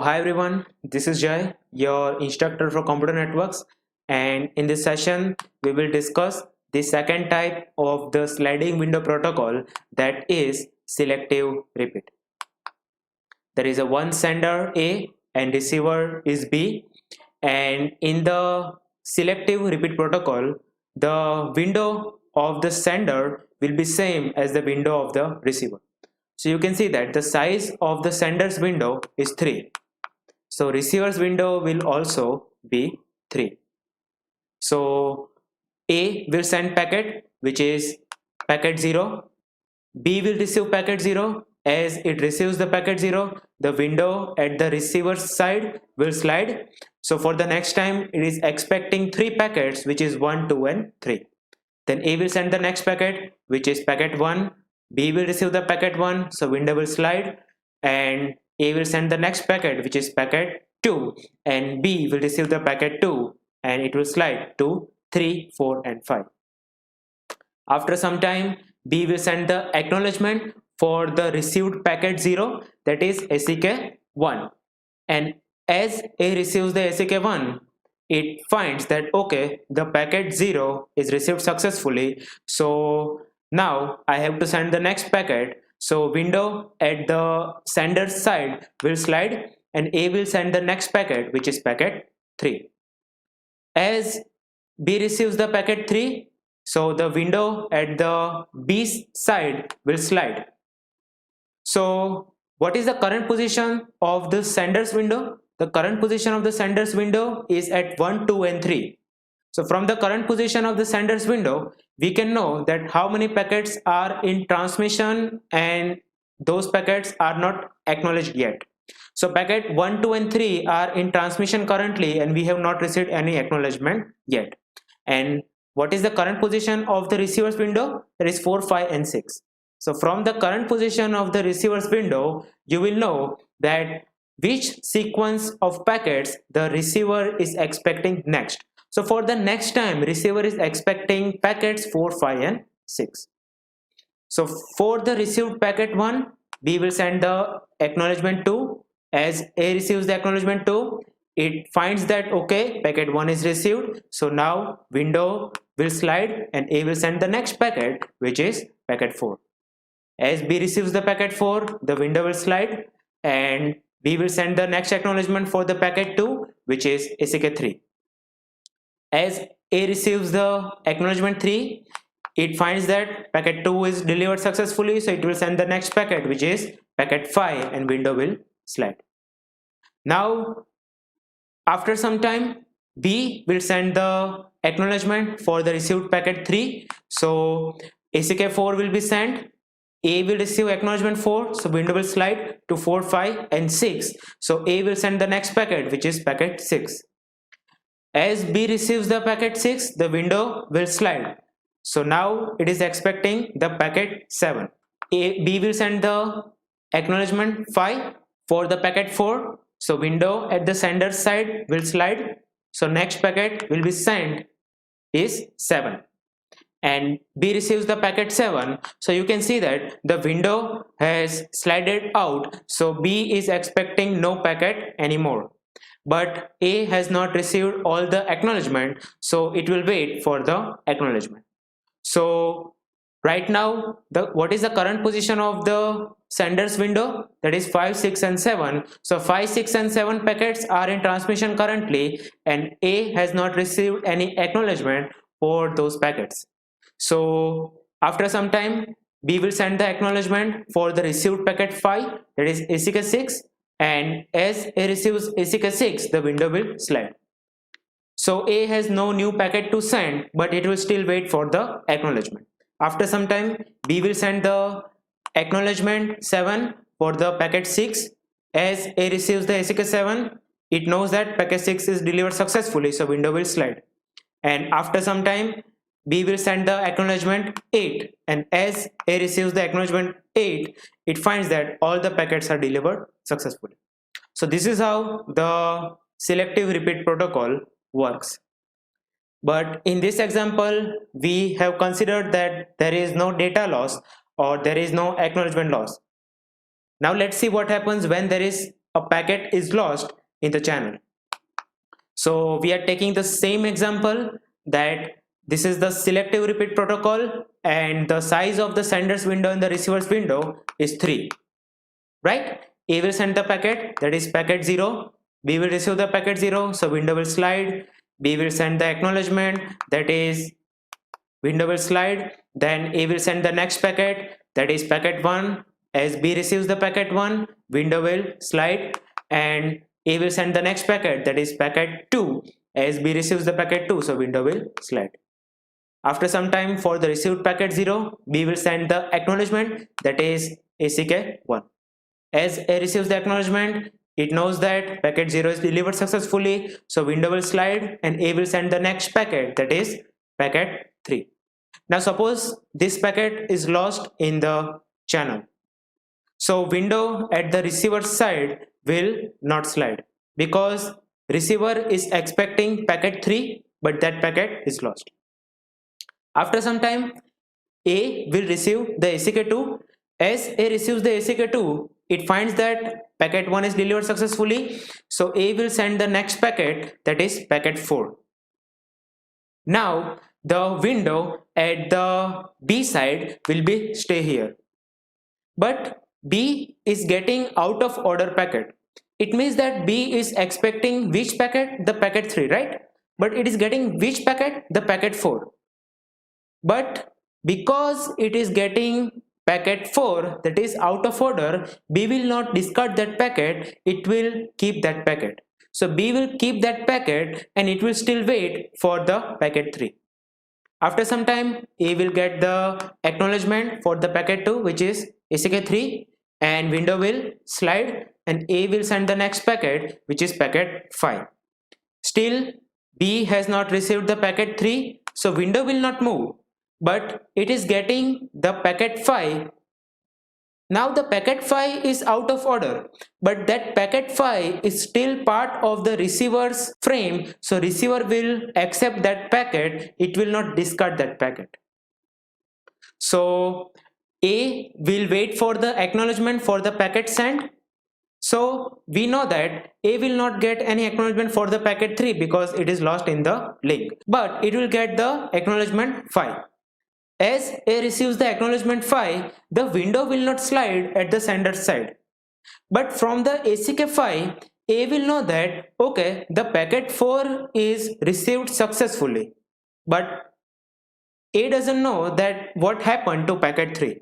Hi everyone, this is Jai, your instructor for computer networks, and in this session we will discuss the second type of the sliding window protocol, that is selective repeat. There is a one sender A and receiver is B, and in the selective repeat protocol the window of the sender will be same as the window of the receiver. So you can see that the size of the sender's window is 3. So receiver's window will also be 3. So A will send packet, which is packet 0. B will receive packet 0. As it receives the packet 0, the window at the receiver's side will slide. So for the next time it is expecting 3 packets, which is 1, 2 and 3. Then A will send the next packet, which is packet 1. B will receive the packet 1, so window will slide, and A will send the next packet, which is packet 2, and B will receive the packet 2 and it will slide to 3, 4 and 5. After some time, B will send the acknowledgement for the received packet 0, that is ACK 1, and as A receives the ACK 1, it finds that okay, the packet 0 is received successfully, so now I have to send the next packet. So window at the sender's side will slide and A will send the next packet, which is packet 3. As B receives the packet 3, so the window at the B's side will slide. So what is the current position of the sender's window? The current position of the sender's window is at 1, 2 and 3. So from the current position of the sender's window, we can know that how many packets are in transmission and those packets are not acknowledged yet. So packet 1, 2 and 3 are in transmission currently and we have not received any acknowledgement yet. And what is the current position of the receiver's window? That is 4, 5 and 6. So from the current position of the receiver's window, you will know that which sequence of packets the receiver is expecting next. So for the next time, receiver is expecting packets 4, 5 and 6. So for the received packet 1, B will send the acknowledgement 2. As A receives the acknowledgement 2, it finds that okay, packet 1 is received. So now window will slide and A will send the next packet, which is packet 4. As B receives the packet 4, the window will slide and B will send the next acknowledgement for the packet 2, which is ACK 3. As A receives the acknowledgement 3, it finds that packet 2 is delivered successfully, so it will send the next packet, which is packet 5, and window will slide. Now after some time, B will send the acknowledgement for the received packet 3. So ACK 4 will be sent. A will receive acknowledgement 4, so window will slide to 4, 5 and 6. So A will send the next packet, which is packet 6. As B receives the packet 6, the window will slide. So now it is expecting the packet 7. B will send the acknowledgement 5 for the packet 4. So window at the sender's side will slide. So next packet will be sent is 7. And B receives the packet 7. So you can see that the window has slided out. So B is expecting no packet anymore. But A has not received all the acknowledgement. So it will wait for the acknowledgement. So right now, what is the current position of the sender's window? That is 5, 6 and 7. So 5, 6 and 7 packets are in transmission currently and A has not received any acknowledgement for those packets. So after some time, B will send the acknowledgement for the received packet 5, that is ACK 6, and as A receives ACK 6, the window will slide. So A has no new packet to send, but it will still wait for the acknowledgement. After some time, B will send the acknowledgement 7 for the packet 6. As A receives the ACK 7, it knows that packet 6 is delivered successfully, so window will slide. And after some time, B will send the acknowledgement 8, and as A receives the acknowledgement 8, it finds that all the packets are delivered successfully. So this is how the selective repeat protocol works. But in this example, we have considered that there is no data loss or there is no acknowledgement loss. Now let's see what happens when there is a packet is lost in the channel. So we are taking the same example, that this is the selective repeat protocol and the size of the sender's window and the receiver's window is 3, right? A will send the packet, that is packet 0. B will receive the packet 0, so window will slide. B will send the acknowledgement, that is window will slide. Then A will send the next packet, that is packet 1. As B receives the packet 1, window will slide, and A will send the next packet, that is packet 2. As B receives the packet 2, so window will slide. After some time, for the received packet 0, B will send the acknowledgement, that is ACK 1. As A receives the acknowledgement, it knows that packet 0 is delivered successfully, so window will slide and A will send the next packet, that is packet 3. Now suppose this packet is lost in the channel. So window at the receiver side will not slide because receiver is expecting packet 3, but that packet is lost. After some time, A will receive the ACK2. As A receives the ACK2, it finds that packet 1 is delivered successfully, so A will send the next packet, that is packet 4. Now the window at the B side will be stay here, but B is getting out of order packet. It means that B is expecting which packet? The packet 3, right? But it is getting which packet? The packet 4. But because it is getting packet 4, that is out of order, B will not discard that packet, it will keep that packet. So B will keep that packet and it will still wait for the packet 3. After some time, A will get the acknowledgement for the packet 2, which is ACK3, and window will slide and A will send the next packet, which is packet 5. Still B has not received the packet 3, so window will not move, but it is getting the packet 5. Now the packet 5 is out of order, but that packet 5 is still part of the receiver's frame, so receiver will accept that packet, it will not discard that packet. So A will wait for the acknowledgement for the packet sent. So we know that A will not get any acknowledgement for the packet 3 because it is lost in the link, but it will get the acknowledgement 5. As A receives the acknowledgement 5, the window will not slide at the sender's side. But from the ACK 5, A will know that okay, the packet 4 is received successfully. But A doesn't know that what happened to packet 3.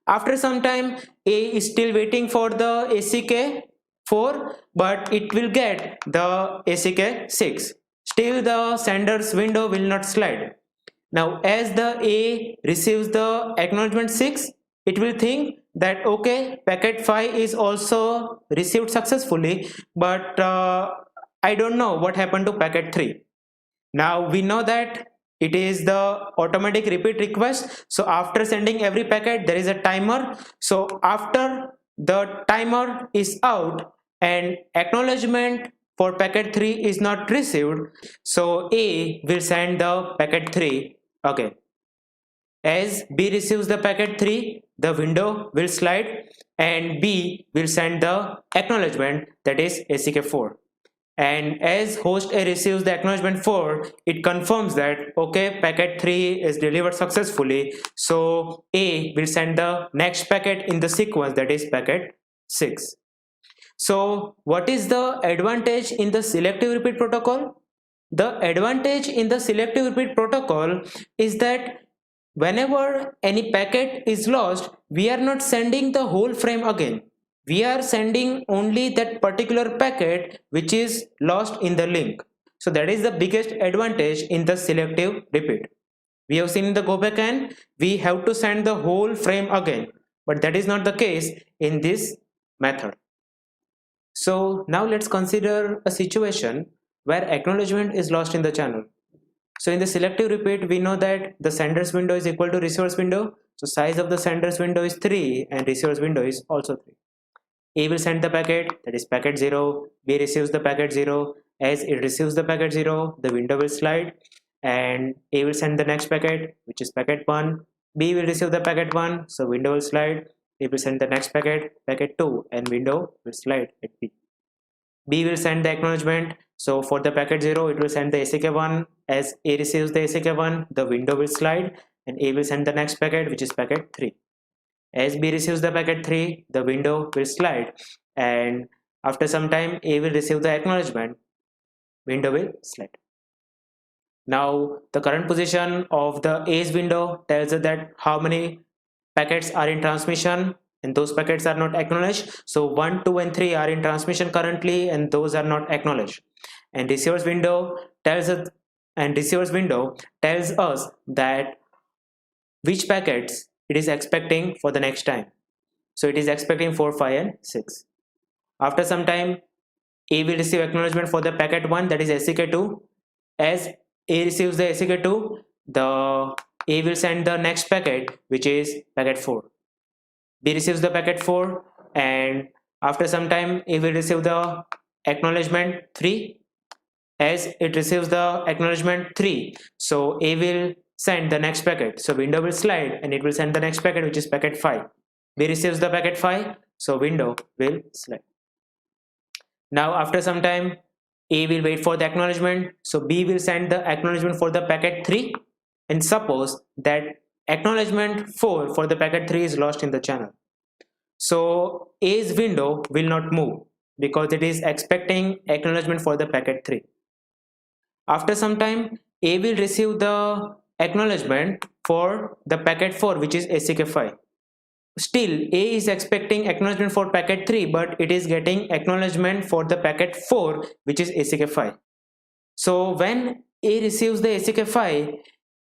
After some time, A is still waiting for the ACK 4, but it will get the ACK 6. Still the sender's window will not slide. Now as the A receives the acknowledgement 6, it will think that okay, packet 5 is also received successfully, but I don't know what happened to packet 3. Now we know that it is the automatic repeat request, so after sending every packet there is a timer. So after the timer is out and acknowledgement for packet 3 is not received, so A will send the packet 3 again. As B receives the packet 3, the window will slide and B will send the acknowledgement, that is ACK4. And as host A receives the acknowledgement 4, it confirms that okay, packet 3 is delivered successfully, so A will send the next packet in the sequence, that is packet 6. So what is the advantage in the selective repeat protocol? The advantage in the selective repeat protocol is that whenever any packet is lost, we are not sending the whole frame again. We are sending only that particular packet which is lost in the link. So that is the biggest advantage in the selective repeat. We have seen in the go back and we have to send the whole frame again, but that is not the case in this method. So now let's consider a situation where acknowledgement is lost in the channel. So in the selective repeat, we know that the sender's window is equal to receiver's window. So size of the sender's window is 3 and receiver's window is also 3. A will send the packet, that is packet 0. B receives the packet 0. As it receives the packet 0, the window will slide and A will send the next packet, which is packet 1. B will receive the packet 1, so window will slide. it will send the next packet, packet 2, and window will slide at B. B will send the acknowledgement. So for the packet 0, it will send the ACK1. As A receives the ACK1, the window will slide and A will send the next packet, which is packet 3. As B receives the packet 3, the window will slide, and after some time A will receive the acknowledgement, window will slide. Now the current position of the A's window tells us that how many packets are in transmission and those packets are not acknowledged. So 1, 2 and 3 are in transmission currently and those are not acknowledged. And receiver's window tells us that which packets it is expecting for the next time. So it is expecting 4, 5 and 6. After some time A will receive acknowledgement for the packet 1, that is ACK2. As A receives the ACK2, the A will send the next packet, which is packet 4. B receives the packet 4, and after some time A will receive the acknowledgement 3. As it receives the acknowledgement 3, so A will send the next packet, so window will slide and it will send the next packet, which is packet 5. B receives the packet 5, so window will slide. Now after some time A will wait for the acknowledgement, so B will send the acknowledgement for the packet 3, and suppose that acknowledgement 4 for the packet 3 is lost in the channel. So A's window will not move because it is expecting acknowledgement for the packet 3. After some time A will receive the acknowledgement for the packet 4, which is ACK5. Still A is expecting acknowledgement for packet 3, but it is getting acknowledgement for the packet 4, which is ACK5. So when A receives the ACK5,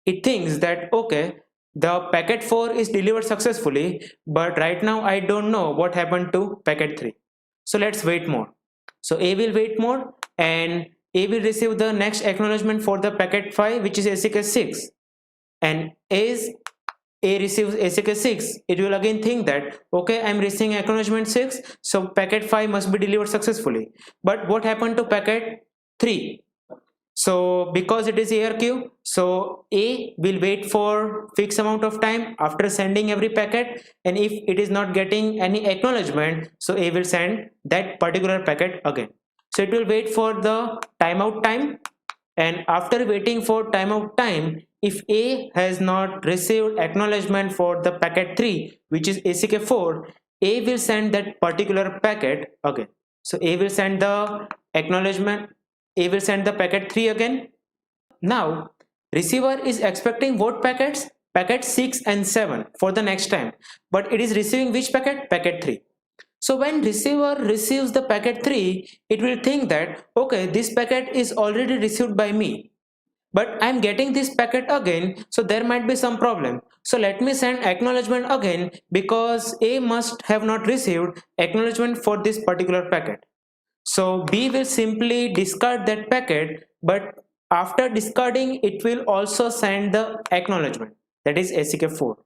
it thinks that okay, the packet 4 is delivered successfully, but right now I don't know what happened to packet 3. So let's wait more. So A will wait more and A will receive the next acknowledgement for the packet 5, which is ACK6. And as A receives ACK6, it will again think that okay, I'm receiving acknowledgement 6, so packet 5 must be delivered successfully. But what happened to packet 3? So because it is ARQ, so A will wait for fixed amount of time after sending every packet, and if it is not getting any acknowledgement, so A will send that particular packet again. So it will wait for the timeout time, and after waiting for timeout time, if A has not received acknowledgement for the packet 3, which is ACK4, A will send that particular packet again. So A will send the acknowledgement, A will send the packet 3 again. Now receiver is expecting what packets? Packet 6 and 7 for the next time, but it is receiving which packet? Packet 3. So when receiver receives the packet 3, it will think that okay, this packet is already received by me, but I'm getting this packet again, so there might be some problem. So let me send acknowledgement again because A must have not received acknowledgement for this particular packet. So B will simply discard that packet, but after discarding it will also send the acknowledgement, that is ACK4.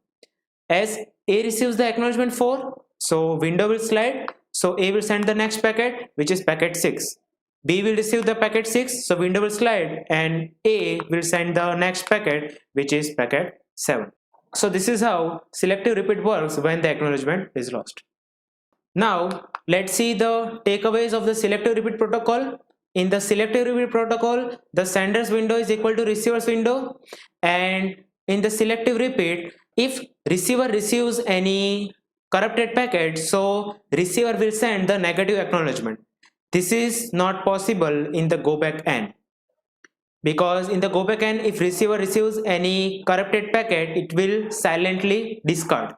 As A receives the acknowledgement 4, so window will slide, so A will send the next packet, which is packet 6. B will receive the packet 6, so window will slide, and A will send the next packet, which is packet 7. So this is how selective repeat works when the acknowledgement is lost. Now let's see the takeaways of the selective repeat protocol. In the selective repeat protocol, the sender's window is equal to receiver's window, and in the selective repeat, if receiver receives any corrupted packet, so receiver will send the negative acknowledgement. This is not possible in the go back N, because in the go back N, if receiver receives any corrupted packet, it will silently discard.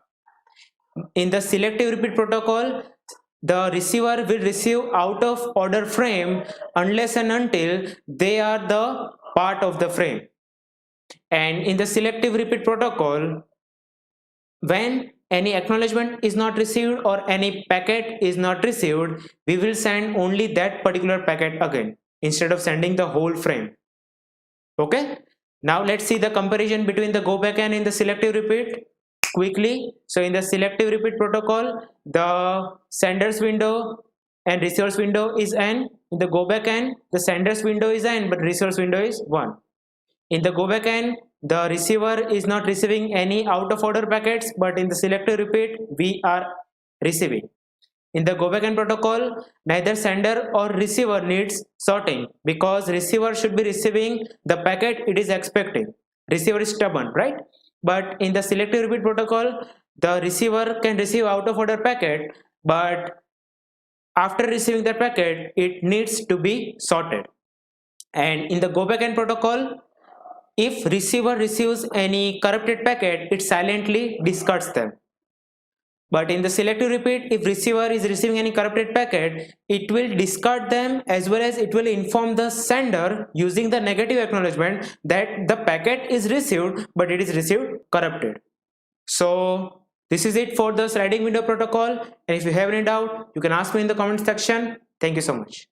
In the selective repeat protocol, the receiver will receive out of order frame unless and until they are the part of the frame. And in the selective repeat protocol, when any acknowledgement is not received or any packet is not received, we will send only that particular packet again instead of sending the whole frame. Okay, now let's see the comparison between the go back and in the selective repeat quickly. So in the selective repeat protocol, the sender's window and receiver's window is n. In the go back N, the sender's window is n, but receiver's window is 1. In the go back N, the receiver is not receiving any out of order packets, but in the selective repeat we are receiving. In the go backend protocol, neither sender or receiver needs sorting because receiver should be receiving the packet it is expecting. Receiver is stubborn, right? But in the selective repeat protocol, the receiver can receive out of order packet, but after receiving that packet, it needs to be sorted. And in the go backend protocol, if receiver receives any corrupted packet, it silently discards them. But in the selective repeat, if receiver is receiving any corrupted packet, it will discard them as well as it will inform the sender using the negative acknowledgement that the packet is received, but it is received corrupted. So this is it for the sliding window protocol. And if you have any doubt, you can ask me in the comment section. Thank you so much.